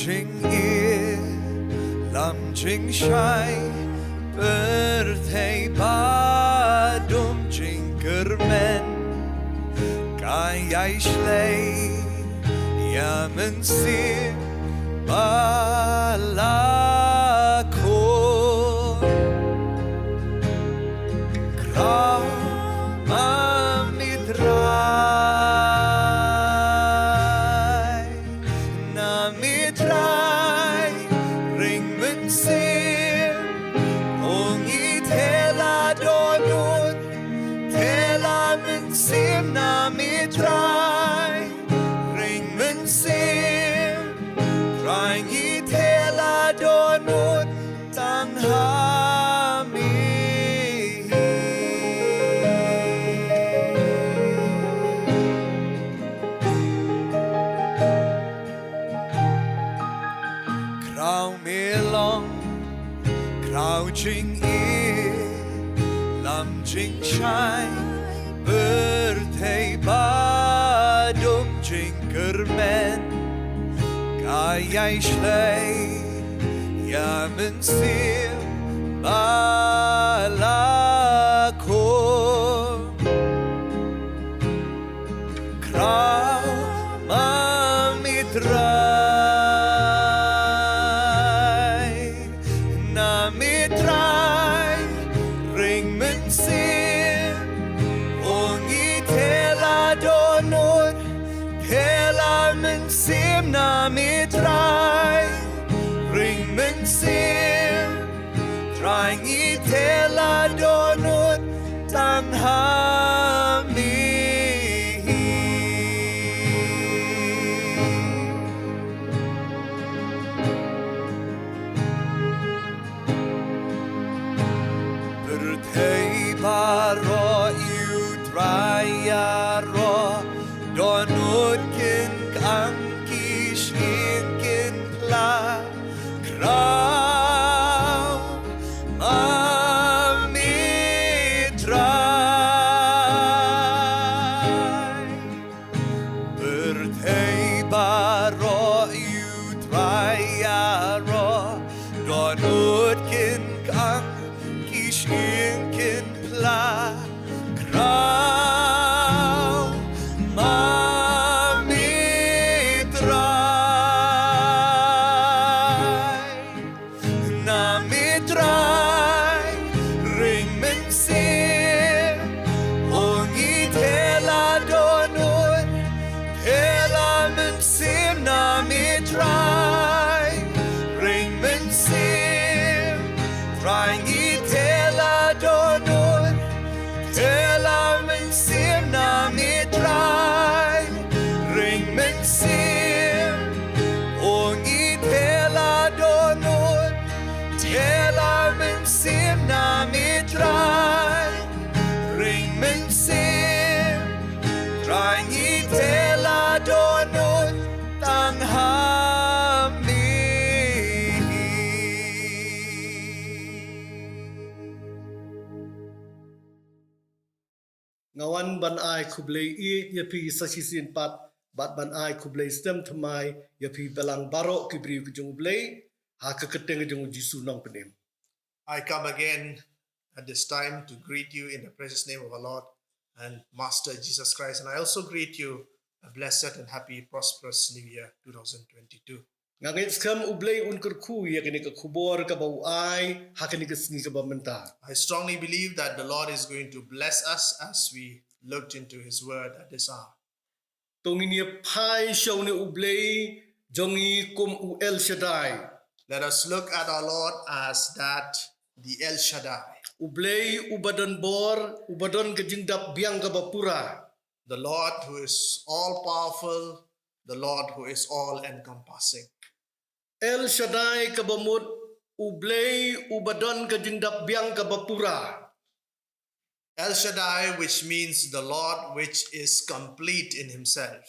jing ear, lam jing shai, berthei badum jing kermen, kayai shlei, yamen sir, balako, krau mamitrai, namitrai, ring mensir, ongi tela donut, tela mensir, namitrai, ring mensir, rangi tela donut, tanghami. Krau melong, krau jing ear, lam jing shai, berthei badum jing kermen, kayai shlei, yamen sir, balako, krau mamitrai, namitrai, ring mensir, ongi tela donut, tela mensir, namitrai, ring mensir, rangi tela donut, tanghami. Berthei baro utrayaro, donut kin angkish inkin pla, krau mamitrai. Berthei baro utrayaro, donut kin angkish inkin pla, krau mamitrai, namitrai, ring mensir, ongi tela donut, tela mensir, namitrai, ring mensir, rangi tela donut, tela mensir, namitrai, ring mensir, ongi tela donut, tela mensir, namitrai, ring mensir, rangi tela donut, tanghami. Ngawan ban ai kublei I yapi sasisin pat bat ban ai kublei stem thamai yapi belang barok kibri kujung blei ha keketeng jung Jisu nang penem. I come again at this time to greet you in the precious name of our Lord and Master Jesus Christ. And I also greet you a blessed and happy, prosperous New Year 2022. Ngangit skam ublei unkur ku ya kini ke kubor ka bau ai ha kini ke sngi ke bamenta. I strongly believe that the Lord is going to bless us as we looked into His Word at this hour. Tongini pai shau ne ublei jongi kum u El Shaddai. Let us look at our Lord as that, the El Shaddai, Ublei ubadan bor ubadon ke jingdap biang ka bapura. the Lord who is all powerful, the Lord who is all encompassing. El Shaddai ka bamut ublei ubadon ke jingdap biang ka bapura. El Shaddai, which means the Lord which is complete in Himself.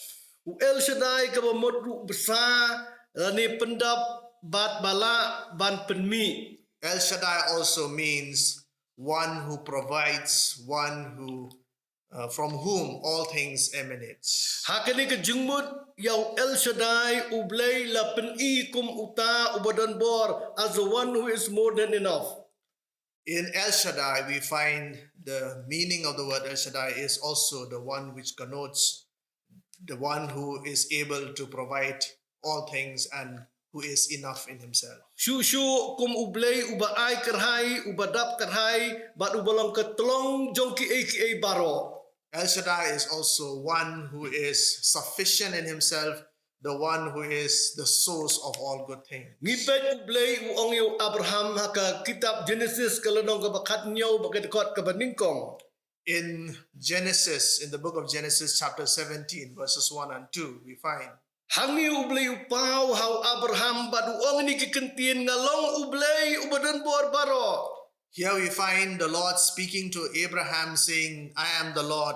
U El Shaddai ka bamut ru besar rani pendap bat bala ban penmi. El Shaddai also means one who provides, one who from whom all things emanate. Hakani ke jengmut yau El Shaddai ublay la pen-i kum uta ubadan bor as the one who is more than enough. In El Shaddai, we find the meaning of the word El Shaddai is also the one which connotes the one who is able to provide all things and who is enough in himself. Shu kum ublay uba ai kerhai ubadap kerhai bat ubalong ketlong jong ki baro. El Shaddai is also one who is sufficient in himself, the one who is the source of all good things. Ngipet ublay uong yu Abraham haka kitab Genesis kalanong kabakat nyaw bagedkot kabaningkong. In Genesis, in the book of Genesis chapter 17 verses 1 and 2, we find Hangi ublay upaw how Abraham bat uong ni kikentien ngalong ublay ubadan bor baro. here we find the Lord speaking to Abraham saying, I am the Lord.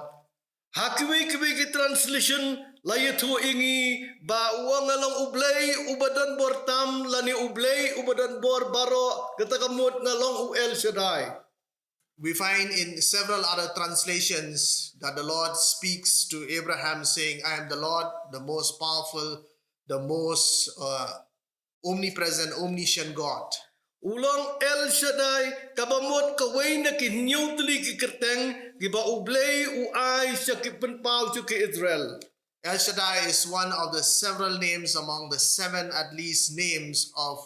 Hakiwi ki translation layatu ingi ba uang ngalong ublay ubadan bor tam lani ublay ubadan bor baro katakamut ngalong u El Shaddai. We find in several other translations that the Lord speaks to Abraham saying, I am the Lord, the most powerful, the most omnipresent, omniscient God. Ulang El Shaddai kabamot kaway na kinyutli ki kerteng giba ublay uay siya ki penpaw siya ki Israel. El Shaddai is one of the several names among the 7 at least names of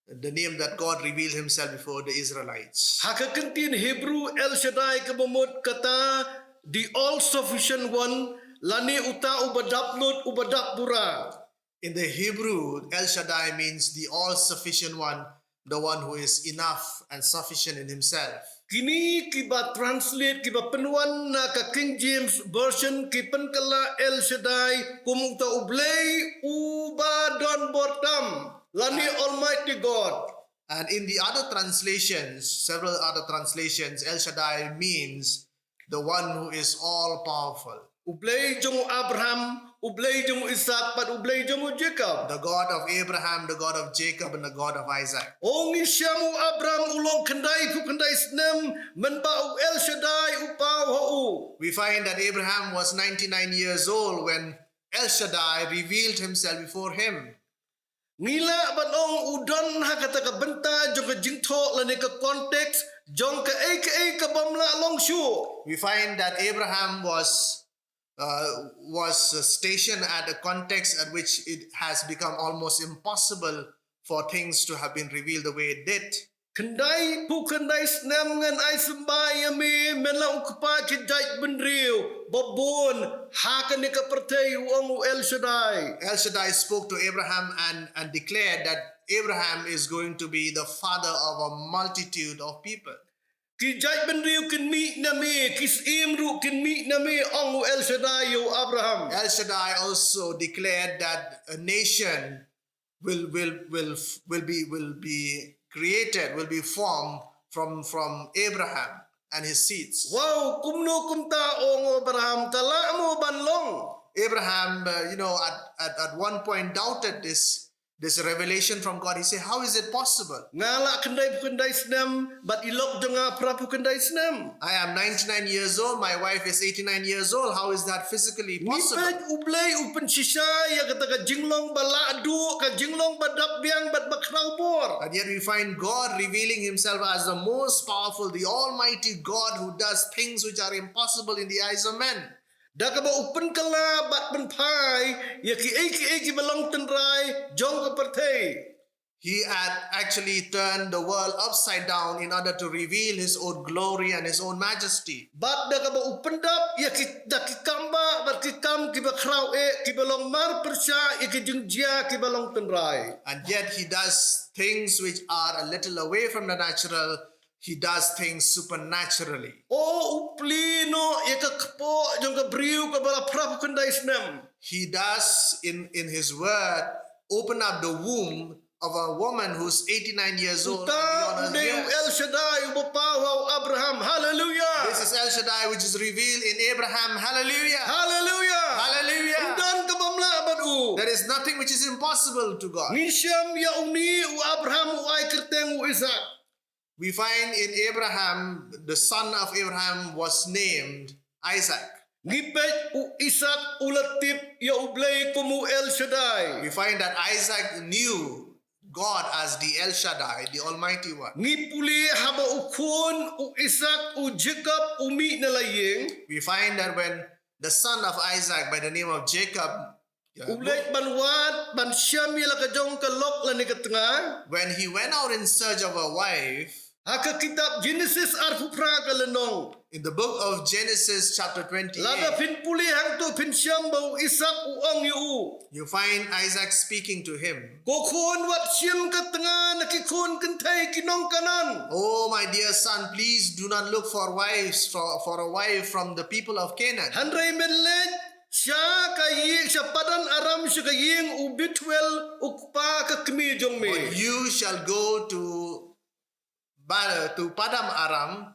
the name that God revealed himself before the Israelites. Hakakentin Hebrew El Shaddai kabamot kata the all-sufficient one lani uta ubadaplut ubadapura. In the Hebrew, El Shaddai means the all-sufficient one, the one who is enough and sufficient in himself. Kini kiba translate kiba penuan na ka King James version kipen kala El Shaddai kumuta ublay ubadon bortam lani Almighty God. And in the other translations, several other translations, El Shaddai means the one who is all-powerful. Ublay jong Abraham, ublay jong Isaac, pat ublay jong Jacob. The God of Abraham, the God of Jacob, and the God of Isaac. Ong isyamu Abraham ulong kendai pu kendai snem menbau El Shaddai upau hau. We find that Abraham was 99 years old when El Shaddai revealed himself before him. Ngila banong udon ha kata ka benta jong ka jingtho lani ka konteks jong ka ka bamla long shu. We find that Abraham was stationed at a context at which it has become almost impossible for things to have been revealed the way it did. Kendai pu kendai snem ngan ai sembai ami menlang ukpa kijai benriu babon ha kan ka pertei uang El Shaddai. El Shaddai spoke to Abraham and declared that Abraham is going to be the father of a multitude of people. Kijai benriu kin mi nami kis imru kin mi nami ong El Shaddai yo Abraham. El Shaddai also declared that a nation will be created, will be formed from Abraham and his seeds. Wow, kumno kumta ong Abraham kala mo banlong. Abraham, at one point doubted this revelation from God. He said, how is it possible? Ngala kendai pu kendai snem bat ilok jonga prapu kendai snem. I am 99 years old. My wife is 89 years old. How is that physically possible? Nipet ublay upen sisa ya kata ka jinglong baladu ka jinglong badap biang bat bakrau bor. And yet we find God revealing himself as the most powerful, the almighty God who does things which are impossible in the eyes of men. Da ka ba upen kala bat benpai ya ki balong tenrai jong ka pertei. He had actually turned the world upside down in order to reveal his own glory and his own majesty. Bat da ka ba upen dap ya ki da ki kamba bat ki kam ki bakrau ki balong mar persya ya ki jingjia ki balong tenrai. And yet he does things which are a little away from the natural. He does things supernaturally. Oh uplino ya ka kpo jong ka briu ka bala prapu kendai snem. He does in his word open up the womb of a woman who's 89 years old. Uta uday El Shaddai ubapau Abraham. Hallelujah. This is El Shaddai which is revealed in Abraham. Hallelujah. Hallelujah. Hallelujah. Udan ka bamla badu. There is nothing which is impossible to God. Nisham ya uni u Abraham u ay kerteng u Isaac. We find in Abraham, the son of Abraham was named Isaac. Ngipet u Isaac ulatip ya ublay kumu El Shaddai. We find that Isaac knew God as the El Shaddai, the Almighty One. Ngipuli haba ukun u Isaac u Jacob umi nalayeng. We find that when the son of Isaac by the name of Jacob, Ulay banwat ban Syam ya lakajong kalok lani katengah. when he went out in search of a wife, Haka kitab Genesis arfupra kalenong. in the book of Genesis chapter 28, Lada pin puli hang tu pin Syam bau Isaac uang yu. you find Isaac speaking to him. Kokon wat Syam katengah nakikon kentai kinong kanan. Oh, my dear son, please do not look for wives for a wife from the people of Canaan. Handrai menlet Sya kaying sya padan aram sya kaying u Bethuel ukpa ka kemi jong me. But you shall go to Padam Aram,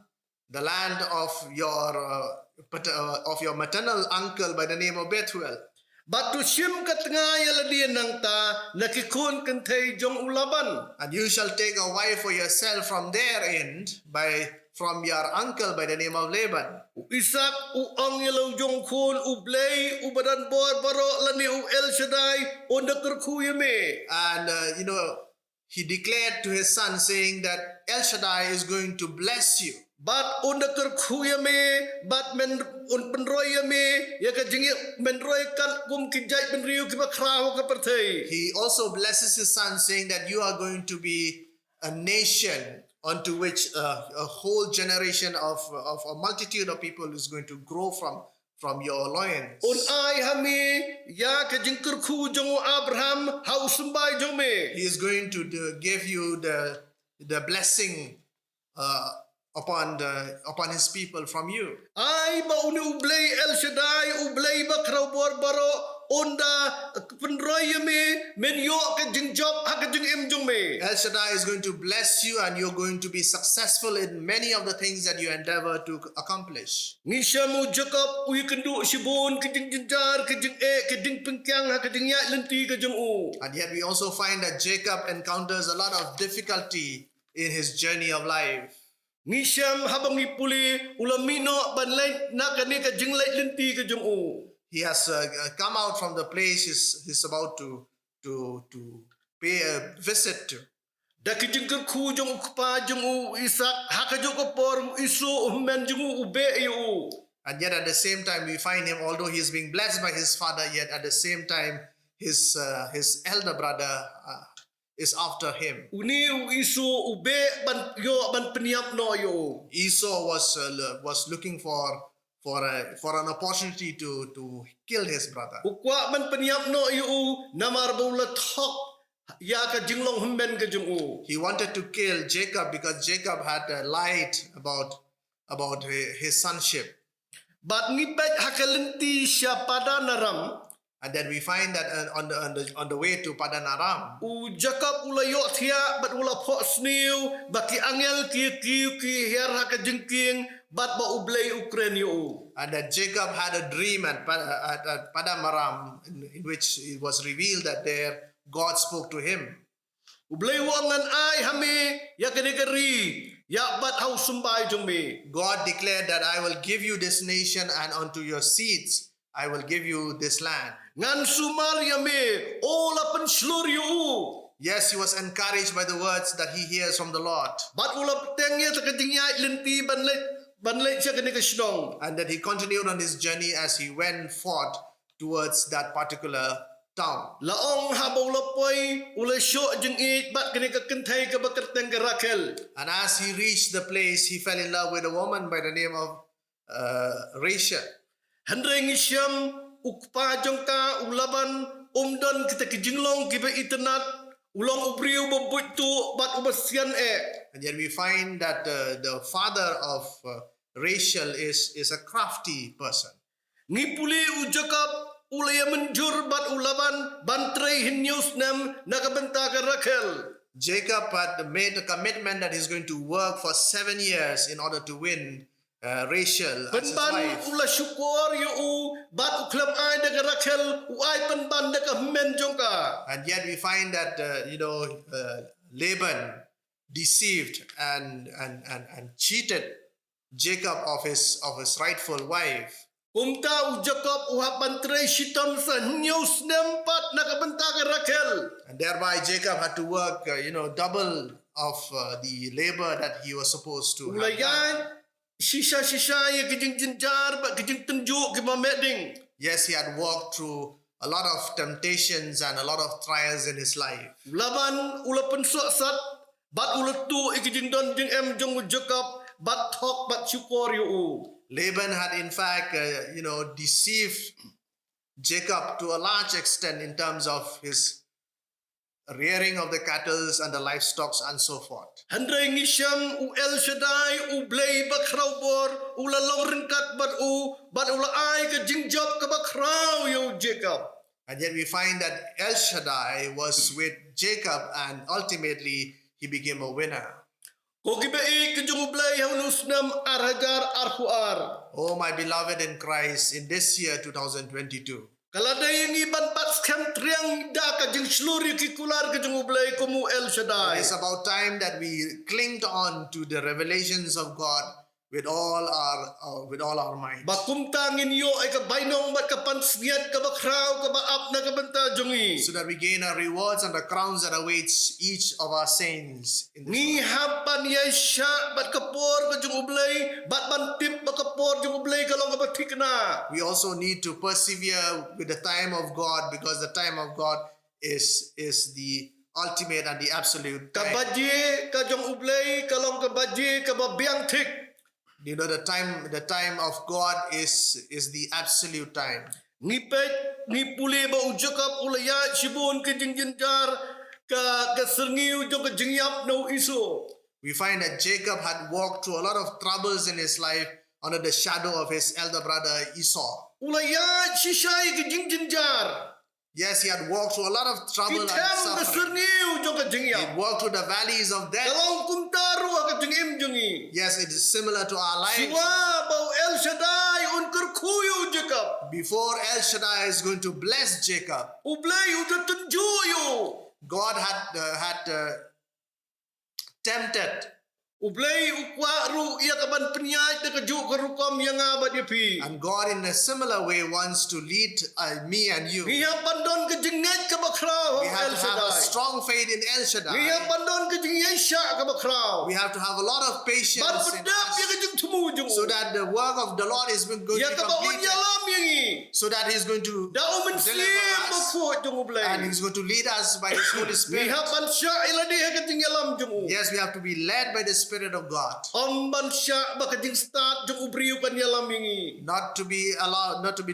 the land of your maternal uncle by the name of Bethuel. Batu Syam katengah ya ladian nang ta nakikon kentai jong ulaban. And you shall take a wife for yourself from their end from your uncle by the name of Laban. Isaac uang yelaw jong kun ublay ubadan bor baro lani u El Shaddai onda kerkuyame. And he declared to his son saying that El Shaddai is going to bless you. Bat onda kerkuyame bat men penroyame ya kajingi menroy kan kum kijai penriu kiba krao ka perthai. He also blesses his son saying that you are going to be a nation unto which a whole generation of a multitude of people is going to grow from your loins. Un ai hami ya kajing kerku jong Abraham hau sembai jong me. He is going to give you the blessing upon his people from you. Ai ba uni ublay El Shaddai ublay ba krau bor baro onda penroyame men yo kajing job ha kajing em jong me. El Shaddai is going to bless you and you're going to be successful in many of the things that you endeavor to accomplish. Ngishamu Jacob ui kendu sibun kajing jenjar kajing kajing pengkyang ha kajing ya lenti kajing u. And yet we also find that Jacob encounters a lot of difficulty in his journey of life. Ngisham habang ipuli ulamino banlay nakani kajing lay lenti kajing u. He has come out from the place he's about to pay a visit to. Da kajing kerku jong ukpa jong u Isaac ha kajing kopor isu men jong u ube yu. And yet at the same time we find him, although he is being blessed by his father, yet at the same time his elder brother is after him. Uni u isu ube ban yo ban peniap no yo. Esau was looking for an opportunity to kill his brother. Ukwa ban peniap no yo namar bula thok ya ka jinglong humben ka jung. He wanted to kill Jacob because Jacob had lied about his sonship. Bat ngipet hakalenti siya pada naram. And then we find that on the way to Padan Aram, U Jacob ulayo thia bat ula pho sniu baki angel ki her haka jengking bat ba ublay Ukraine yo. and that Jacob had a dream at Padam Aram in which it was revealed that there God spoke to him. Ublay wangan ay hami ya kanigari ya bat hau sumbay jong me. God declared that I will give you this nation and unto your seeds I will give you this land. Ngan sumar ya me ola pen slur yo. Yes, he was encouraged by the words that he hears from the Lord. Bat ula petengnya takadingya lenti banlay siya kanikasnong. And that he continued on his journey as he went forth towards that particular town. Laong habaw lapoy ula syok jeng it bat kanikakentay ka bakerteng ka Rakel. And as he reached the place, he fell in love with a woman by the name of Rachel. Handray ngisyam ukpa jongka ulaban umdan kita kijinglong kiba itenat ulang ubriu babut tu bat ubasian And yet we find that the father of Rachel is a crafty person. ngipuli ujakap ulaya menjur bat ulaban bantray hinyus nam nakabenta ka Rakel. Jacob had made a commitment that he's going to work for 7 years in order to win Rachel as his Penban wife. ula syukur yu bat uklam ay daga Rakel uay penban daga men jongka. And yet we find that Laban deceived and cheated Jacob of his rightful wife. Kumta u Jacob u hapantre shitam sa news nempat nakabenta ke Rakel. And thereby Jacob had to work, double of the labor that he was supposed to have done. Ulayan sisa-sisa ye kijing jinjar ba kijing tunjuk ke mameding. Yes, he had walked through a lot of temptations and a lot of trials in his life. Laban ula pensuk sat bat ula tu ikijing don jing em jong u Jacob bat thok bat syukur yu u. Laban had in fact, deceived Jacob to a large extent in terms of his rearing of the cattle and the livestock and so forth. Handrai ngisham u El Shaddai u blay bakraubor ula long ringkat bat ula ai ke jingjob ke bakrau yu Jacob. And yet we find that El Shaddai was with Jacob and ultimately he became a winner. Ko kibai ke jong blay haunusnam arhajar arhuar. Oh, my beloved in Christ, in this year 2022, Kalada yang iban bat skam triang da ka jing sluri ki kular ke jong blay komu El Shaddai. it's about time that we cling on to the revelations of God with all our might, Bakum tangin yo ay ka bainong bat ka pansniat ka bakrau ka baap na ka banta jongi. so that we gain our rewards and the crowns that awaits each of our saints in this Ni world. hapan yay sya bat kapor ka jong blay bat bantip ba kapor jong blay kalong ka batikna. We also need to persevere with the time of God, because the time of God is the ultimate and the absolute Ka time. baje ka jong ublay kalong ka baje ka babiang tik. The time of God is the absolute time. Ni pet ni puli ba ujakap ulaya sibun ke jinjar ka serniu jong ka jingyap no iso. We find that Jacob had walked through a lot of troubles in his life under the shadow of his elder brother Esau. Ulaya sisay ke jinjar. Yes, he had walked through a lot of trouble and Kitam ka suffering. serniu jong ka He jingyap. had walked through the valleys of death. Kalong kumtaru ka jingim jongi. Yes, it is similar to our lives. Siwa bau El Shaddai unkur kuyu Jacob. Before El Shaddai is going to bless Jacob, Ublay udah tunjuyu. God had tempted, Ublay ukwaru ia kaban penyai te kejuk kerukom yang abad pi. and God in a similar way wants to lead me and you. Ia pandon ke jengat ke bakrau We have El to have a Shaddai. strong faith in El Ia Shaddai. pandon ke jengat syak ke bakrau. We have to have a lot of Ban patience in pedap ia us, ke jeng temu jeng. so that the work of the Lord is going to be Ia ke baun completed, nyalam yang i. so that He's going to Dau mensim deliver us, bakut jeng ublay. and He's going to lead us by His Holy Spirit. Ia pan syak ila dia ke jeng nyalam jeng. Yes, we have to be led by the Spirit of God, Om ban syak ba ke jeng start jeng ubriu kan nyalam yang i. not to be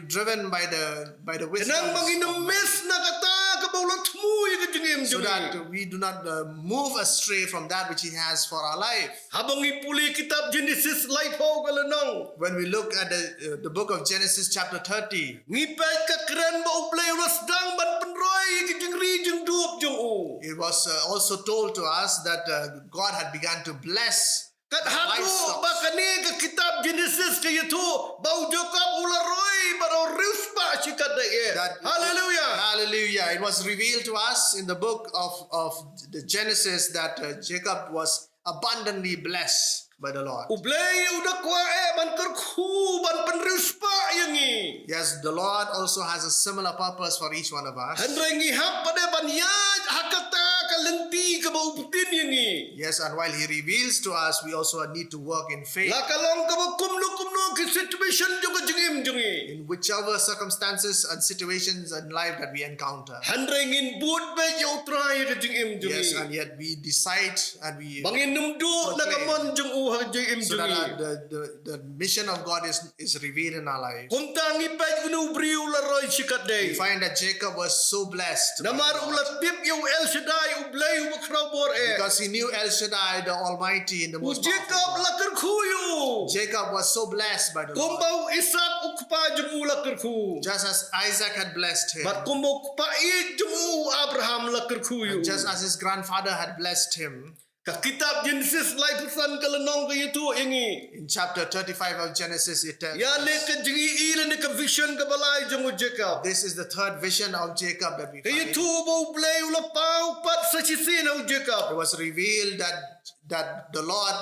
driven by the wisdom, Kenang manginam mes na kata ke baulah temu ia ke jengim so jeng. that we do not move astray from that which He has for our life. Habang ipuli kitab Genesis life-ho kalenong. When we look at the book of Genesis chapter 30, Ngipay ka keren ba uplay ulas dang ban penroy ke jengri jeng duop jeng u. it was also told to us that God had begun to bless Kat haku livestock. ba kani ke kitab Genesis ke itu bau Jacob ularoi baro rispa sikat ye. That- Hallelujah. Hallelujah. It was revealed to us in the book of the Genesis that Jacob was abundantly blessed by the Lord. Ublay udah kwa ban kerku ban penrispa yang i. Yes, the Lord also has a similar purpose for each one of us. Handrai ngihap pada ban yaj hakata kalenti ke bau putin yang i. Yes, and while He reveals to us, we also need to work in faith. La kalong ka ba kumno ke situation juga jengim jengi. In whichever circumstances and situations in life that we encounter. Handrai ngin buat ba yo try ke jengim jengi. Yes, and yet we decide and we Bangin numdu na kamon jeng u ha jengim so that jengi. the mission of God is revealed in our lives. Kuntang ipay gunu briu la roy sikat We day. find that Jacob was so blessed Namar ulat tip yo El Shaddai ublay ubakrabor because he knew El Shaddai, the Almighty, in the most Jacob powerful God. lakar kuyu. Jacob was so blessed by the Lord. Kumbau Isak ukpa jeng u lakar ku. Just as Isaac had blessed him, Bat kumbau ukpa i jeng u Abraham lakar kuyu. and just as his grandfather had blessed him, Ka kitab Genesis lai pesan kalenong ke itu ingi. in chapter 35 of Genesis, it tells Ya le us, ke jengi ile ne ke vision ke balai jeng u Jacob. this is the third vision of Jacob that we Ke find. itu bau blay ula pau pat sa sisi na u It Jacob. was revealed that the Lord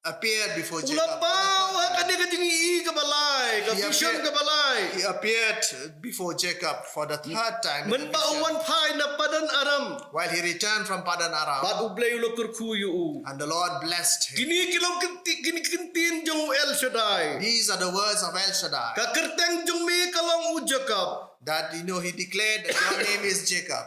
appeared before Jacob. Ula pau hak ade ka jingi ka balai, ka He vision appeared- ka balai. He appeared before Jacob for the third time in Men the ba vision, wan pai na padan Aram. while he returned from Padan Aram, Bat ublay ulo kurkuyu. and the Lord blessed him. Kini kilong kini kintin jong El Shaddai. These are the words of El Shaddai, Ka kerteng jong mi kalong u Jacob. that he declared that your name is Jacob,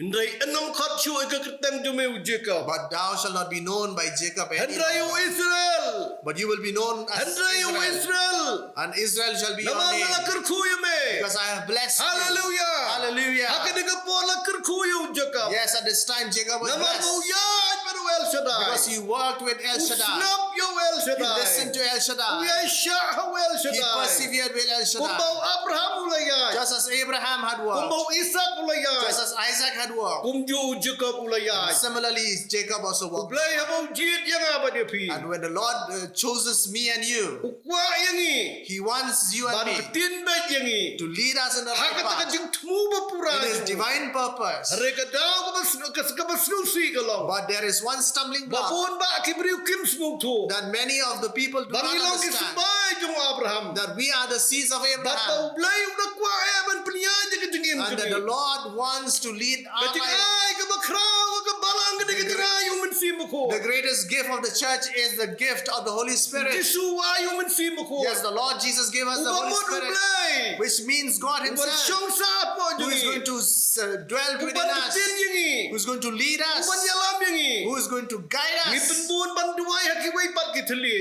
Hendrai enam khat shu ka kerteng jong mi u Jacob. but thou shalt not be known by Jacob any Hendrai u longer, Israel. but you will be known as Hendrai u Israel, Israel. and Israel shall be your Nama name, la kurkuyu me. because I have blessed you. Hallelujah. Hallelujah. Hak ade ka po la kurkuyu Jacob. Yes, at this time Jacob was Nama blessed mo ya baru El Shaddai. because he worked with El Shaddai. Usnap yo El He Shaddai. listened to El Shaddai. Uya syah El He Shaddai. persevered with El Shaddai. Kumbau Abraham ulayay. Just as Abraham had worked, Kumbau Ishak ulayay. just as Isaac had worked, Kumju Jacob ulayay. similarly Jacob also worked. Ublay habau jit yang apa dia pi. And when the Lord chooses me and you, Ukwa yang i. He wants you and Ban me petin bet yang i. to lead us in the Hak right kata path. jing temu bapura. It is divine purpose. Mereka daw ka basnusi kalong. But there is one stumbling block Babon ba kibriu kim smung tu. that many of the people do not Bangilong ki understand, sabay jong Abraham. that we are the seeds of Bat Abraham, ublay udah kwa ban penyaja ka jingim and that the Lord wants to lead our Kajing life. ay ka bakraw ka balang ka digirayo mensimo ko. The greatest gift of the church is the gift of the Holy Spirit. Jesu ayo mensimo ko. Yes, the Lord Jesus gave us the Holy Ubamot Spirit, ublay. which means God Uban Himself, siyong sapo who is going jingi. to dwell within Uban us, tin yangi. who is going to lead Uban us, yalam yangi. who is going to guide Ni us. penbun banduay hakiway pat kitali.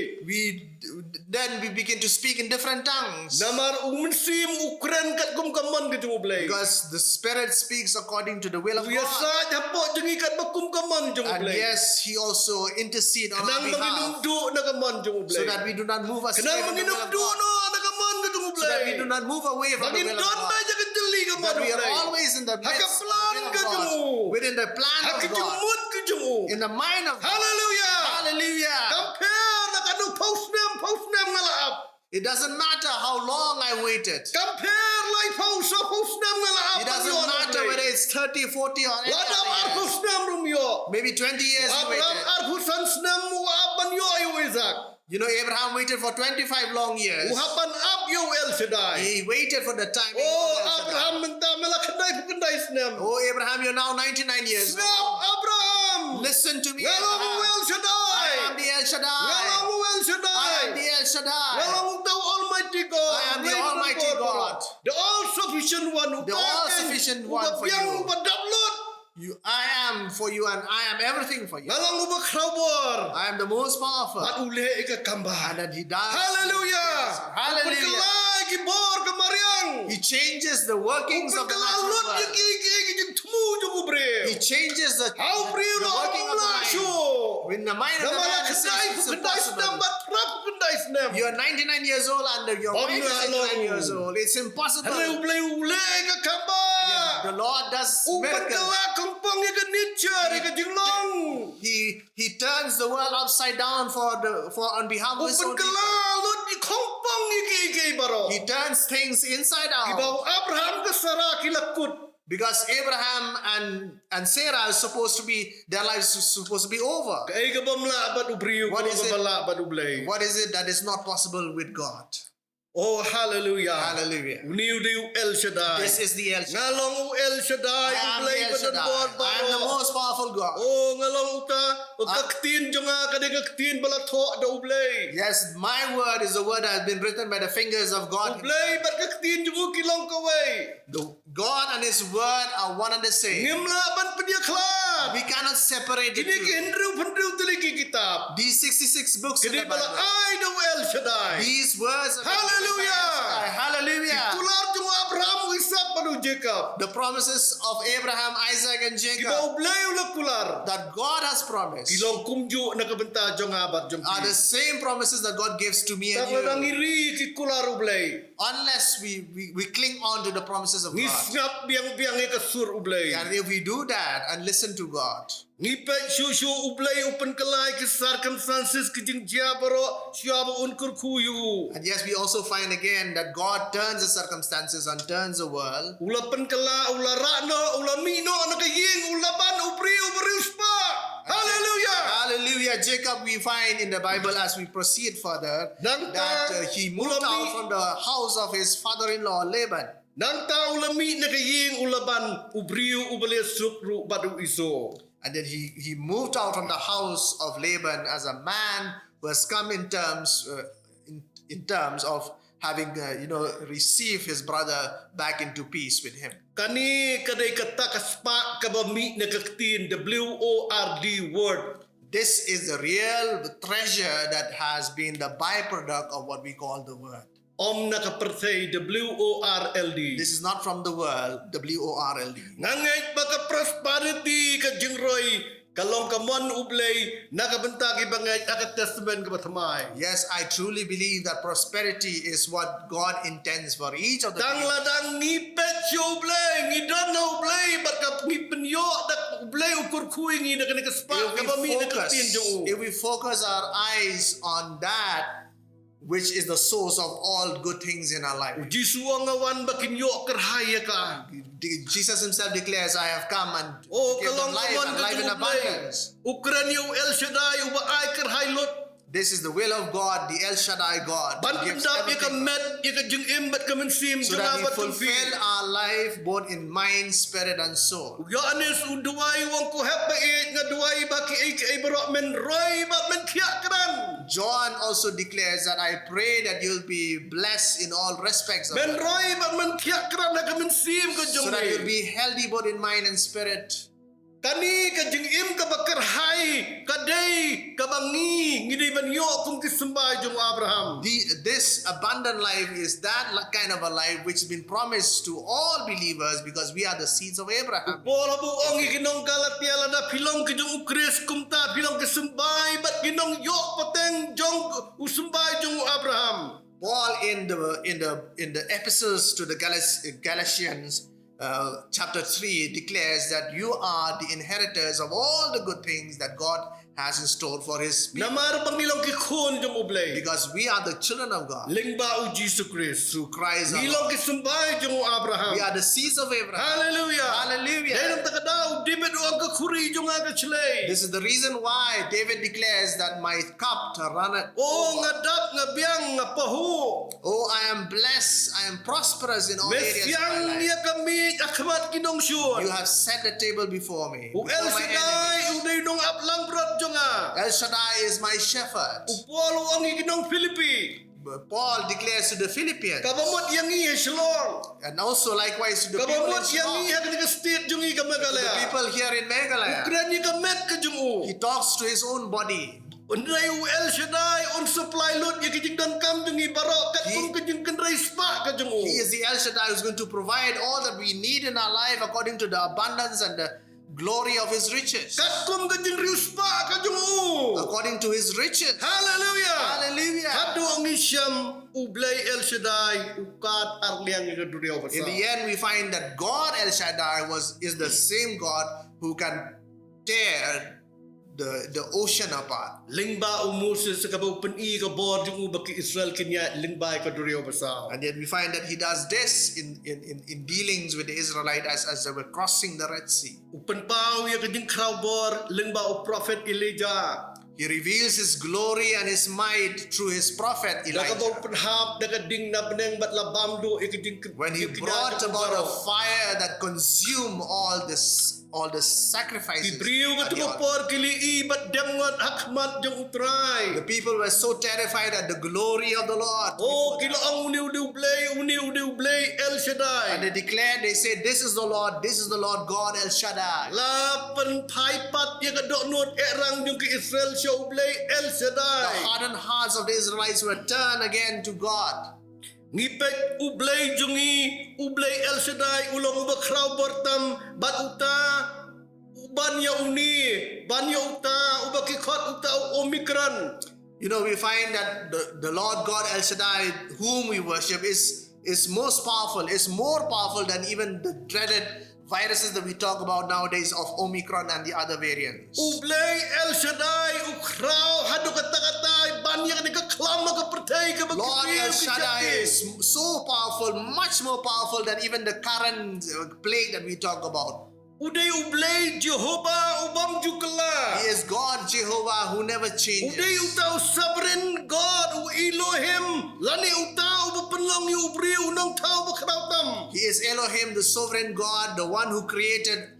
Then we begin to speak in different tongues, Namar umensim ukren kat kumkaman ka jung ublay. because the Spirit speaks according to the will of God. Biasa japo jingi kat bakumkaman jung And ublay. yes, He also intercedes on our Kenang manginum behalf, du na kaman jung so ublay. that we do not move astray Kenang from the will manginum of du God, no na kaman ka jung so that we ublay. do not move away from the Bangin will of don God, ba jaga jeli ka that we are ublay. always in the midst of the Hakaplan will ka of God, jung. within the plan of God, Hakijumut ka jung. in the mind of God. Hallelujah. Hallelujah. Compare na kanu postnam ngalaap. It doesn't matter how long I waited. Compare lai postnam ngalaap. It doesn't matter whether it's 30, 40 or any Ladam other years. arkosnam rumyo. Maybe 20 years you Abraham waited. arkusan snam uaban yo ayo Isaac. You know, Abraham waited for 25 long years. Uhaban ab yo El Shaddai. He waited for the timing Oh of El Shaddai. Abraham menta melakandai pukandai snam. Oh, Abraham, you're now 99 years Snap old. Abraham. Listen to me, Ngalamu Abraham. El Shaddai. I am the El Shaddai. Ngalamu El I Shaddai. am the El Shaddai. Ngalamu thou Almighty God. I am the Almighty God. The all-sufficient one. The all-sufficient one for you. Ubadablut. I am for you and I am everything for you. Ngalang ubakrawar. I am the most powerful. At ule ika kambah. And then He does. Hallelujah. Hallelujah. Perkelai kibor kemariang. He changes the workings of the natural Perkelalot world. yung temu jung He ubre. changes the How brio the lo working of the mind. alasyo. When the mind of the Namala man is kedai it's pukandai snam impossible. bat rap pukandai snam. You are 99 years old and your Om wife is na 99 long. years old. It's Hare impossible. ule ika kambah. The Lord does Upan miracles. kala kampang ika nature ika jinglong. He turns the world upside down for on behalf of His Upan own kala people. lot di kampang ika baro. He turns things inside out. Ibaw Abraham ka Sarah kilakut. Because Abraham and Sarah is supposed to be, their lives is supposed to be over. Kay ka bamla bat ubriyo What ko is it? bala bat ublay. What is it that is not possible with God? Oh hallelujah. Hallelujah. Uniu diu El Shaddai. This is the El Shaddai. Ngalong u El Shaddai I am ublay the El badan Shaddai. bor I am the baro. most powerful God. Oh ngalong uta kaktin jonga kade kaktin bala tho da ublay. Yes, my word is a word that has been written by the fingers of God. Ublay bat kaktin jongu kilong kaway. God and His word are one and the same. Ngimla ban pedia klat. We cannot separate the Kini ki two. Hendrew Pendrew teliki kitab. These 66 books in Kini the bala Bible. ay da El Shaddai. These words are Hallelujah. Hallelujah. Tular jongu Abraham Ishak padu Jacob. The promises of Abraham, Isaac, and Jacob Kibaw ublay ulak kular. that God has promised Kilong kumju nakabenta jong abat jong are the same promises that God gives to me and Takladang you. iri ki kular ublay. Unless we cling on to the promises of God. Ngisngap biang-biang ikasur ublay. And if we do that and listen to God, Ngipet syushu ublay upan kalay ki circumstances ki jing jabaro syaba unkur kuyu. and yes, we also find again that God turns the circumstances and turns the world. Ula penkala, ula rakno, ula mino, nakaying, ula ban, upri, upri uspa. Hallelujah. Hallelujah. Jacob, we find in the Bible as we proceed further Nang that ta he moved ulami- out from the house of his father-in-law Laban. Nang ta ulami na kaying ulaban ubriu ubali sukru badu iso. And then he moved out from the house of Laban as a man who has come in terms of having receive his brother back into peace with him. Kani kadai kata kaspa kabami na kaktin WORD word. This is the real treasure that has been the byproduct of what we call the word. Om nakapertay WORLD. This is not from the world, WORLD. Ngangay baka prosperity ka jingroy kalong kamon ublay nakabantagi bangay akat testament ka batamay. Yes, I truly believe that prosperity is what God intends for each of the Tang people. ladang ngipet si ublay ngidon na ublay baka ngipenyo dak ublay ukur kuy ngi na kaspa kabami na kaktin jo. If we focus our eyes on that, which is the source of all good things in our life. Jisuang awan bakinyo kerhaya ka. Jesus himself declares, I have come and Oh, give them kalong life kawan and life in ka abundance. Ukran yung El Shaddai uba ay kerhay lot. This is the will of God, the El Shaddai God, Ban who gives pendap ika everything met ika jing imbat ka mensim so that we jang abat fulfill our life both in mind, spirit, and soul. Ya anis uduai wang ko hep bait nga duai baki ay barok men roy bat men kiak kran. John also declares that I pray that you'll be blessed in all respects of Men life, roy bat men kiak kran na ka mensim ka so jong that you'll be healthy both in mind and spirit. Kani ka jing im ka bakarhay kaday kabangi ngidi banyo kung kisambay jong Abraham. This abundant life is that kind of a life which has been promised to all believers because we are the seeds of Abraham. Bola bu ong ikinong Galatia lada pilong ke jong ukris kumta pilong kesembay bat kinong yok pateng jong usembay jong Abraham. Paul in the epistles to the Galatians chapter 3 declares that you are the inheritors of all the good things that God has in store for his people. Namar pangilong kikun jong ublay. Because we are the children of God Lingba u Jesus Christ. through Christ our Lord. Ilong kesembay jong Abraham. We are the seeds of Abraham. Hallelujah. Hallelujah. Dalam takadaw dibet u ang kakuri jong aga chlay. This is the reason why David declares that my cup runneth Oh over. ngadap ngabiang ngapahu. Oh, I am blessed. I am prosperous in all areas of my Mesyang life. niya kami akmat kinong syun. You have set the table before me. U Before El my Shaddai enemies. uday nung aplang brot jong a. El Shaddai is my shepherd. Upolo ang ikinong Filipi. Paul declares to the Philippians, Kabamot yang iya shalom. and also likewise to the people in Kabamot yang Shalom, iya ka state jong to ika the magalaya. people here in Meghalaya. Ukran ka met ka jong u. He talks to his own body. Unray u El Shaddai on supply lot ya kijing dan kam jong i barok kat kung kijing kenray spa ka jong u. He is the El Shaddai who's going to provide all that we need in our life according to the abundance and the glory of his riches. Kat kung kijing riu spa ka jong u. According to his riches. Hallelujah. Hallelujah. Kadu ang isyam ublay El Shaddai ukat arliang ika duriyaw In the end, we find that God El Shaddai is the same God who can tear the ocean apart. Lingba umusis sa kabaw pani ka bor yung ubaki Israel kanya lingba ka duriyaw basa. And yet we find that he does this in dealings with the Israelites as they were crossing the Red Sea. Upan pao ya kading crowbor lingba o prophet Elijah. He reveals his glory and his might through his prophet Nakabaw Elijah. panhap nakading na beneng bat labamdo ikading When he brought about a fire that consumed all the sacrifices. Ibriyo at ka the altar. tumapor kili bat dangot hakmat jang utray. The people were so terrified at the glory of the Lord. Oh kila ang uni ublay El And Shaddai. they declared, they said, this is the Lord God El Shaddai. Lapan paipat ya kadok not erang yung ki Israel siya ublay El The Shaddai. hardened hearts of the Israelites were turned again to God. Ngipek ublay jungi ublay El Shaddai ulong bakraw bortam bat uta banya uta ubakikot uta omikron. You know, we find that the Lord God El Shaddai, whom we worship, is most powerful, is more powerful than even the dreaded viruses that we talk about nowadays of Omicron and the other variants. Ublay El Shaddai ukraw hadu katakatay banya ka nikaklama ka pertay ka Lord El Shaddai is so powerful, much more powerful than even the current plague that we talk about. Uday ublay Jehovah ubam jukala. He is God Jehovah who never changes. Uday utau sovereign God u Elohim. Lani utau bepenlong yu ubri unang tau bekrautam. He is Elohim, the sovereign God, the one who created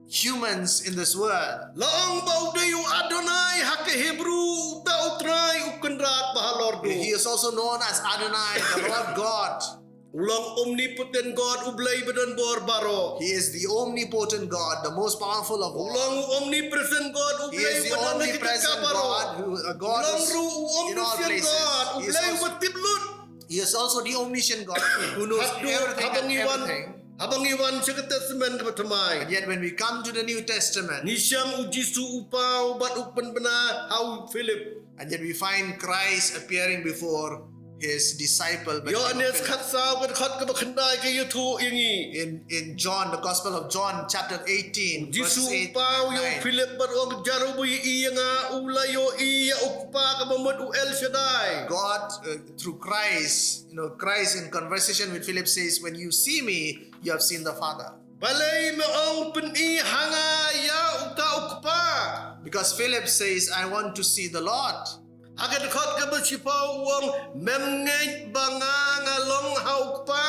humans in this world. Laang ba uday u Adonai hake Hebrew utau trai ukenrat bahalordo. He is also known as Adonai, the Lord God. Ulang omnipotent God ublay badan bor baro. He is the omnipotent God, the most powerful of all. Ulang omnipresent God He ublay is the badan kita omnipresent God, kabaro. a God Ulang who's ru in all omniscient places. God He is ublay also- watiblut. He is also the omniscient God who knows everything and everything. Habang iwan sa Testament And kabatamay. yet when we come to the New Testament, Nisyam ujisu upaw bat upan bana how Philip. and yet we find Christ appearing before his disciple. by the name of Yohanes Philip. katsaw kat khat kabakhanday kayo tu ingi. In John, the Gospel of John, chapter 18, verse Jisu 8, upaw yung 9. Philip barong jaruboy iya nga ulayo iya ukpa kabamot u El Shaddai. God, through Christ, Christ in conversation with Philip says, when you see me, you have seen the Father. Balay maong peni hanga ya uta ukpa. Because Philip says, I want to see the Lord. Agad khat kabasipaw wang memngay banga nga long ha ukpa.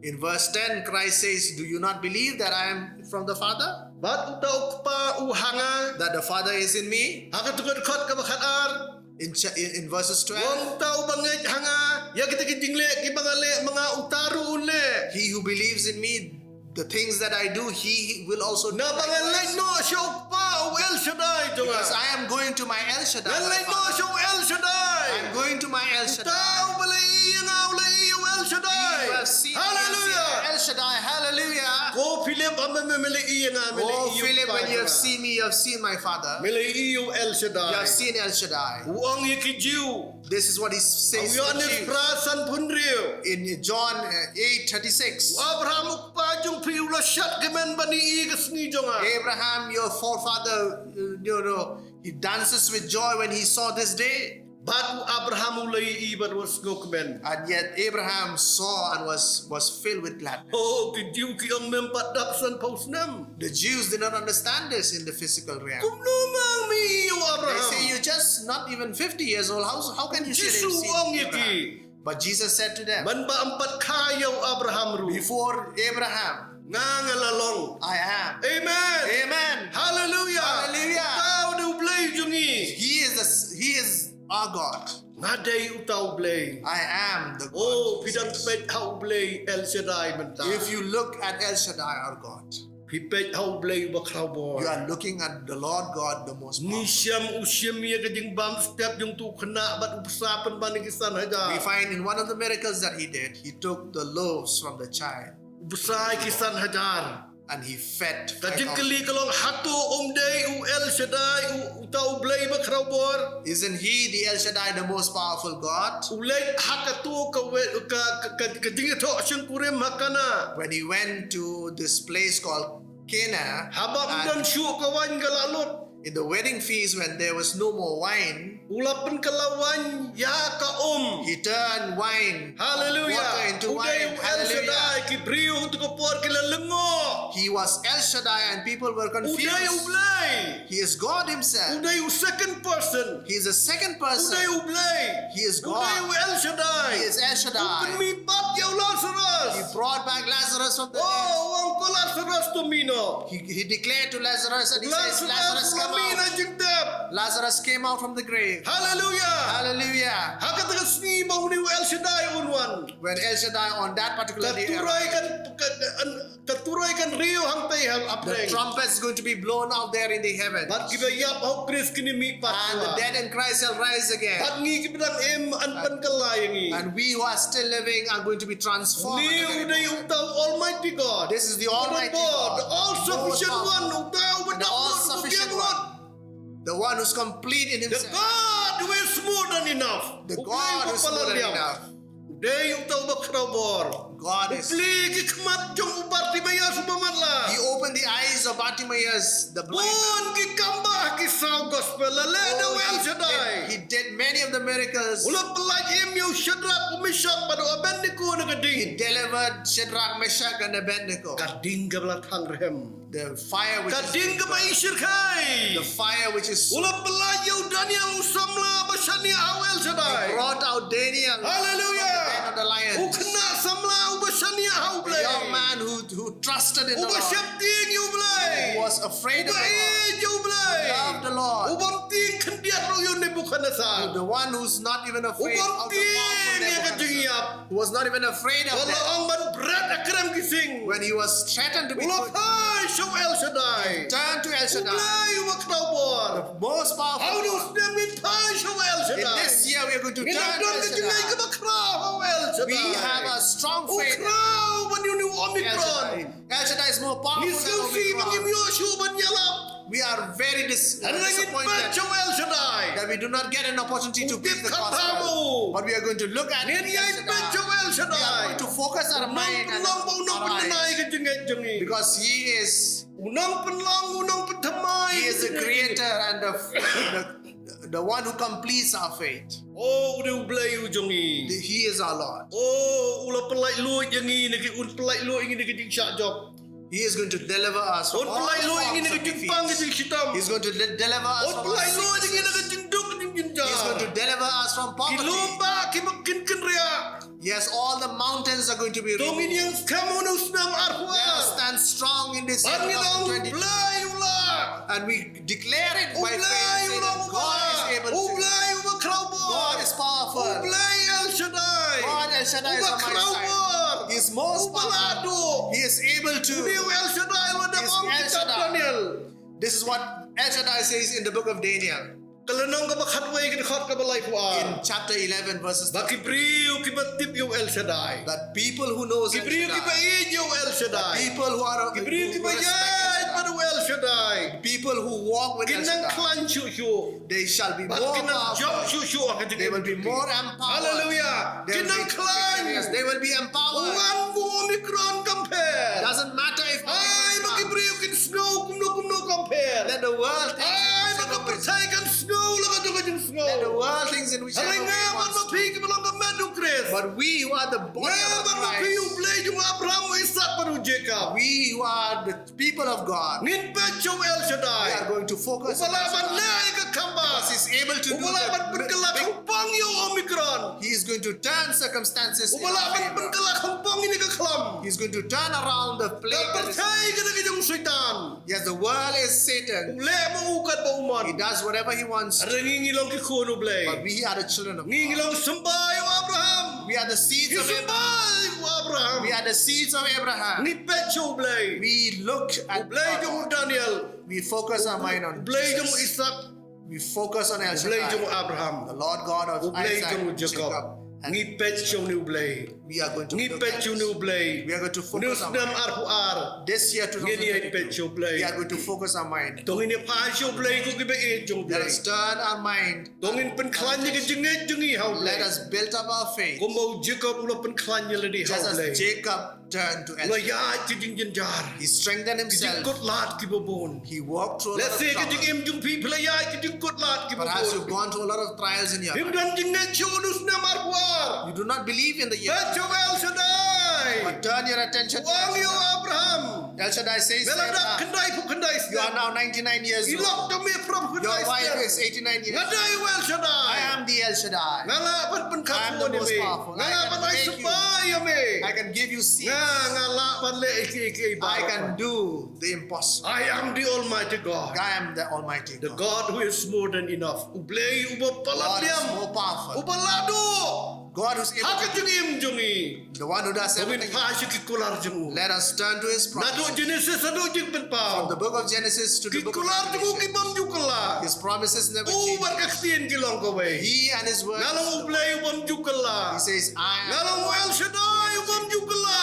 In verse 10, Christ says, do you not believe that I am from the Father? Bat uta ukpa u hanga. That the Father is in me? Agad tukad khat kabakhatar. In verses 12, Wang tao bangay hanga. Ya kita kitingle kibangale mga utaru unle. he who believes in me, the things that I do, he will also do. Na bangalay likewise. no siya ukpa u El Shaddai tunga. Because I am going to my El Shaddai. my Bangalay no Father. siya u El Shaddai. I'm going to my El Shaddai. Tao balay iya nga ulay iya u El Shaddai. You have seen Hallelujah. El Shaddai. Hallelujah. Ko Philip amemele iya nga mele Oh, iya Philip, ukpa when you have tunga. seen me, you have seen my Father. Mele iya u El You Shaddai. have seen El Shaddai. Uang iki Jew. This is what he says to the Yohanes Jews. prasan punrio. In John 8:36. Abraham ukpa jung piula syat kemen bani iya kesni jonga. Abraham, your forefather, he dances with joy when he saw this day. Batu Abraham ulay iban was go kemen. And yet Abraham saw and was filled with gladness. Oh, ki Jew ki ang mempat daksan pausnam. The Jews did not understand this in the physical realm. Kumnumang mi iyo They Abraham. say, you're just not even 50 years old. How can you say that Jisu you've seen ang Abraham? yaki. But Jesus said to them, Man ba ampat kayaw Abraham ru. before Abraham, Nga ngalalong. I am. Amen. Amen. Hallelujah. Hallelujah. Tao de ublay jungi. He is our God. Ngaday utaw ublay. I am the God. Oh, pidang pet ha ublay El Shaddai menta. If you look at El Shaddai, our God, Pipet ha ublay bakraw bo. you are looking at the Lord God, the most Ni powerful. siyam usyam ya gading bam step yung tu kena bat usapan banigisan We haja. find in one of the miracles that he did, he took the loaves from the child Besai kisan hajar. and he fed Kajing 5,000. kali kalong hatu umday u El Shaddai u tau blay bakraw bor. Isn't he the El Shaddai, the most powerful God? Ulay hakatu kajing ito asyang kurim hakana. When he went to this place called Cana, Habang and dan syu kawan galalot. in the wedding feast when there was no more wine, Ulapan kalawan ya ka he turned wine, Hallelujah. water into Uday wine. u El Hallelujah. Shaddai kibriyo untuk kapor kilalengo. He was El Shaddai and people were Uday confused. ublay. He is God himself. Uday u second person. He is the second Uday person. ublay. He is Uday u God. El Shaddai. He is El Upen Shaddai. mipat yaw Lazarus. He brought back Lazarus from the dead. Oh, ang ko Lazarus tumino. He declared to Lazarus and he says, Lazarus Lazarus come lamina out. jingtep. Lazarus came out from the grave. Hallelujah. Hallelujah. Hakatagas ni mauni u El Shaddai unwan. When El Shaddai on that particular day, Katuray kan rio hangtay the apreng. trumpet is going to be blown out there in the heavens. Bat kibayap hau Chris kini mipat. And the dead in Christ shall rise again. Bat ngi kibidang anpan kalayangi. And we who are still living are going to be transformed. Ni at the very uday moment. utaw Almighty God. This is the Almighty God, the all-sufficient most one. powerful, Utaw and the all-sufficient one, the one who's complete in The himself, God who is more than enough. the God who's more than enough. Day utau bakrabor. God is. Upli ki kmat jong ubar di maya subamatla. He opened the eyes of Bartimaeus, the blind man. Bon ki kamba ki saw gospel la le Oh, no El he Shaddai. did many of the miracles. Ulah pelaj im yo Shadrach Meshach pada Abednego na He kading. delivered Shadrach, Meshach, and Abednego. Kading ka belakang rehem. The fire which Kading ka is maisir kai. the fire which is Ulah pelaj yo Daniel usamla basani awel Shaddai. brought out Daniel from the den Hallelujah. of the lions. Ukna samla ubasani aw The young man who trusted in the Lord, Ubasapting yo who blay. was afraid of the Lord, Ubaid yo blay. loved the Lord, Ubamting kendiat ro yo Nebuchadnezzar. the one who's not even afraid of the Ubamting powerful ya Nebuchadnezzar, kadingiyap. who was not even afraid of Wala death. ang man berat akram gising. When he was threatened to be Ulah put, hai show El Shaddai. turn to El Shaddai, Ublay umakrabor. the most powerful Haunus God. namin hai show El In Shaddai. this year, we are going to turn to Inandon El kadingay ka Shaddai. makraw El Shaddai. We have a strong faith in Ukraw man yun yung El Omicron. Shaddai. El Shaddai is more powerful than Niskusi magim Omicron. Yoshu man yalap. We are very Ang naging disappointed patso El Shaddai. that we do not get an opportunity to preach the Ukit gospel. kapamo. But we are going to look at El Niyay patso Shaddai. El We are Shaddai. going to focus our mind and Unang paunang our pananay eyes ka jingay. because He is Unang panlang, unang patamay. He is the creator and the one who completes our faith. Oh, udah ublay ujongi. He is our Lord. Oh, ulah pelai lu yangi nagi un pelai lu ingin nagi ding syak job. He is going to deliver us Un from all pelai lu ingin forms nagi of ding pang defeats. nagi sitam. He's going to deliver us Un from our pelai lu ingin sicknesses. nagi ding duk ding jinjar. He's going to deliver us from poverty. Kilomba kimakin kenria. Yes, all the mountains are going to be Tongin removed. yang kamu nusnam Let us arhuar. stand strong in this year Panginoong 2022. ublay ulah. And we declare it by faith, Ublay saying ulah that God is able to. Ublay umakrabor. God is powerful. Ublay El Shaddai. God El Shaddai is on my side. Umakrabor. He is most powerful. Ubalado. He is able to. Udiw El Shaddai wadang Is ang El kitab Shaddai. Daniel. This is what El Shaddai says in the book of Daniel, Kalanong ka makhatway kinakat ka balay in puan. chapter 11, verses 3. Bakibriw kibatip yung El Shaddai. That people who knows El Kibriw Shaddai, kibaid yung El Shaddai. people who are Kibriw who respect kibayad El pa Shaddai, El Shaddai. people who walk with El Kinang Shaddai, klan syusyu. they shall be Ba't more kinang jok powerful. syusyu ang They will be more empowered. Hallelujah. They will Kinang be klan. victorious. They will be empowered. Uwan mo Omicron compare. Doesn't matter if Ay, makibriw kin snow kumno compare. let the world think Ay, in which makapercay kan snow lang ka yung snow. let the world thinks in whichever Alay way nga it man wants to. mapiki mo lang ka medu Chris. But we who are the body Nga of man mapiki yung Christ, blade yung Abraham o Isaac pa Jacob. we who are the people of God, we Nginpet yung El Shaddai. are going to focus on Upalaban El na Shaddai. ikakambas. He's able to do Upalaban the pagkalak ang pang yung Omicron. He is going to turn circumstances in our Upalaban favor. pagkalak ang pang inikaklam. He's going to turn around the plague that is. Kapatay ka na kanyang saitan. Yes, the world is Satan. Ule mo ukad ba uman. He does whatever he wants. Ada ngingilong kikuno But blay. we are the children of God. Ngingilong sembah yung Abraham. We are the seeds of Abraham. Isembah yung Abraham. We are the seeds of Abraham. Ngipet yung blay. We look at Blay yung God. Daniel. We focus our mind on Blay yung Jesus. Isaac. We focus on El Blay yung Shaddai, Abraham. the Lord God of Blay Isaac, yung Jacob. Jacob. And Ngipet yung ni Blay. we are going to look Ngipet at yung this. ni Blay. We are going to focus News our nam mind. arhuar. This year, Ngini ay pet 2022, yung Blay. we are going to focus our mind. Tungin ni pa yung Blay kung kibaid yung Let Blay. us turn our mind. Tungin penklan niya kajingit yung ihaw Blay. Let us build up our faith. Kung mau Jacob ulah penklan niya ladi Just haw as Blay. Jacob turned to El Ulah Shaddai. ya kajing jinjar. He strengthened himself. Kajing lat kibabon. He walked through a lot Let's of say kajing trouble. im jung pi pelaya kajing lat Perhaps you've kibabon. gone through a lot of trials in your life. Himdan jingat chunus na marwar. You do not believe in the year. Baca El Shaddai. But turn your attention to Wang El yo Shaddai. Abraham. El Shaddai says to Beladak Abraham, kendai pu kendai. you are now 99 years old. Ilok demi from Your kendai. wife is 89 years old. Ngadai El Shaddai. I am the El Shaddai. Ngala pan pen I am kapu the ni most me. powerful. I Ngala can pan ai make you. sepai ya me. I can give you seeds. Ngala pan le iki I can do the impossible. I am the Almighty God. I am the Almighty The God. God who is more than enough. Ublay uba God is paladiam. more powerful. Ubalado. God who's able Haka to do jungim jungi. the one who does Kawin everything. pa siya kikular jungu. Let us turn to his Nado promise. Genesis ado jing From penpau. the book of Genesis to the book of Kikular jungu Revelation. kibam jukala. His promises never change. Ubar kaktiin kilong kawe. He and his word. Ngalong ublay ubam jukala. He says, I am Ngalong El Shaddai ubam jukala.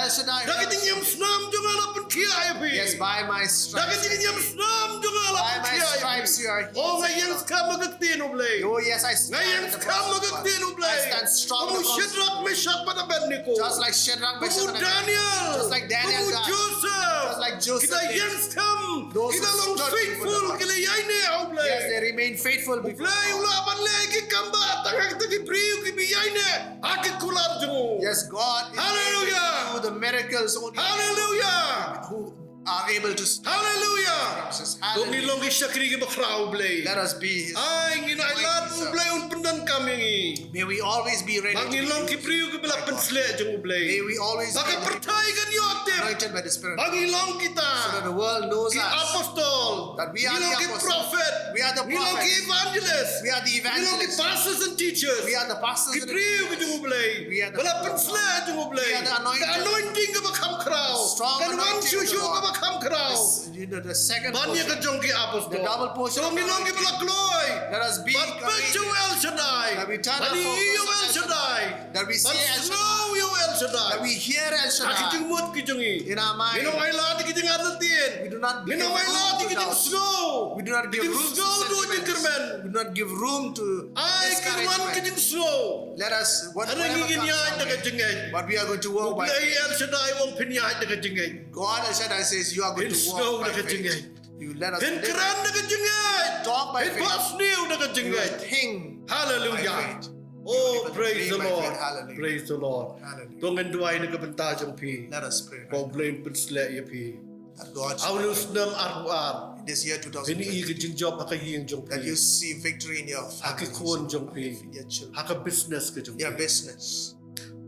El Shaddai. Dakiting yam snam junga lapun kia api. Yes, by my stripes. Dakiting yam snam junga By lapun my kia stripes you are api. healed. Oh ngayon ska magaktin ublay. Oh yes, I Ngayon stand at the ska cross of God. magaktin ublay. I stand strong Kamu in the cross of Shadrach, God. Meshach, and Abednego. Just like Shadrach, Meshach, Kamu and Abednego. Daniel. Just like Daniel Kamu died. Joseph. Just like Joseph Kita did. yang skam. Those Kita who long stood faithful. before the Lord. Kita yaine ublay. Yes, they remain faithful before Ublay God. ula banle ki kamba tanga kita ki priu ki biyaine. Aki kular jungu. Yes, God is Hallelujah. able to do the miracles only Hallelujah. who are able to stop Hallelujah. promises. Kung Hallelujah. ilong isakri ki bakra ublay. Let us be His. Ay nginailat ublay un pendan kami. May we always be ready to be Mangilong ki used priu ki bela by God. pensle jung ublay. May we always Maka be percaya kan yo aktif. anointed by the Spirit, so Mangilong kita. that the world knows Ki us. apostol. That we are the Ngilong ki apostles. prophet. We are the Ngilong ki prophets. evangelist. We are the Ngilong ki evangelists. pastors and teachers. We are the pastors. Ki and the priu ki jung ublay. We are the Bela people of pensle jung ublay. We are the anointed. The anointing ka bakam kraw. Strong Kan wan anointing of the shushu ka Lord. bakam kraw. You know, the second Banya ka portion. jong ki apostol. The double portion of Ngilong ki anointing. bela gloy. Let us be But bet you courageous. El Shaddai. That we turn our Bani focus you on El El Shaddai. That we But see El Shaddai. slow you El Shaddai. That we hear El Aki Shaddai jeng mut ki jengi. in our mind. Minum ay lati ki jeng adeltien. We do not give Minum ay room lati to ki jeng doubt. slow. We do not give Jeng room to slow do jeng sentiments. kermen. We do not give room to Ay ki wan ki discouragement. jeng slow. Let us, Ada whatever ngigin comes yay our daga way, jengay. but we are going to walk by Ublay faith. El Shaddai wong pinyay daga jengay. God El Shaddai says you are going In to snow walk by daga faith. jengay. You let us In live keran daga jengay. Talk by In faith. pas new daga You jengay. will think by Hallelujah. faith. Oh, will praise the dream by Lord. faith. Hallelujah. Praise the Lord. Hallelujah. Tuangan duai na kabenta jong pi. Let us pray right Kau now blame pensle ya pi. that God Aulus nam arwar. in this year Ini 2020 i jing job haka ying jong that you pi. see victory in your Haki families, kuon jong pi. in your children, Haka business ke jong your pi. business.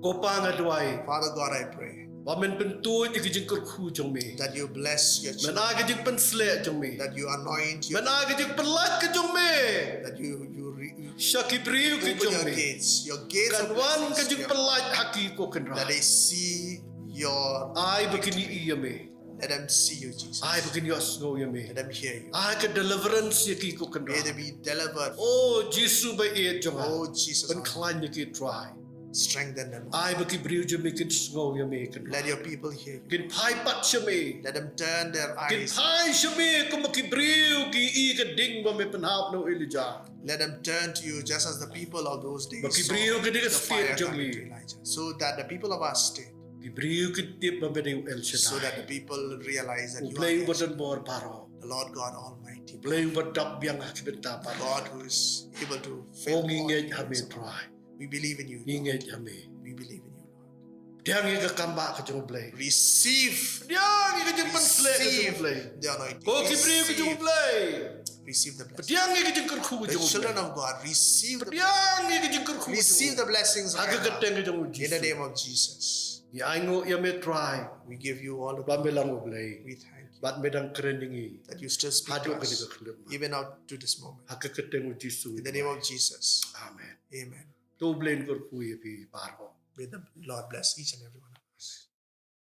Kau pa nga duai. Father God, I pray Wamen pentu i jing kurku jong mi. that you bless your children, Men aga jing pensle jong mi. that you anoint your, Men aga jing pelat ke jong mi. that you Shaki priu ke open jong your mi. gates of Kan wan ke blessings, jing pelat haki ko kan that ra. they see your, Ai begini iya mi. let them see you, Jesus. Ai begini asno ya mi. Let them hear you. Ai ke deliverance ya ki ko kan ra. May they be delivered. Oh, Jesus by it jong ha. Oh, Jesus, Pen klan ya ki try. strengthen them. Ai baki briu je mi kin sngo ya mi kan. Let your people hear you. Kin pai pat je mi. Let them turn their Kin eyes. pai je mi ko maki briu ki i ka ding ba me pen hap no Elijah. Let them turn to you just as the people of those days Baki saw briu ke the dia fire state jong coming to li. Elijah. So that the people of our state, Ki briu ki tip ba me El so that the Shaddai. people realize that you Play are button bor paro. the Lord God Almighty, Play but dap biang hak benta paro. God who is able to fill Oh all ngingej the hame needs of man. try. We believe in you. Lord. Ngingej hame. We believe in you, Lord. Diang i ka kamba ka jong play. Receive, Diang i ka jong pensle ka jong receive play. the anointing. Ko ki briu ka jong play. Receive the blessing. Diang i ka jong kurku The jong children play. of God, receive the Diang i ka jong kurku receive jong. the blessings of Aga God. gateng ka jong In the Jesus. name of Jesus, Ya aingo ya me try. we give you all the Ba me glory. lang ublay. We thank you Bat me dang kereningi. that you still speak Hado to ka us, diga kelem. even out to this moment. Haka keteng Jesus. In the name of Jesus, Amen. amen. To blain kurku ya pi paro. May the Lord bless each and every one of us.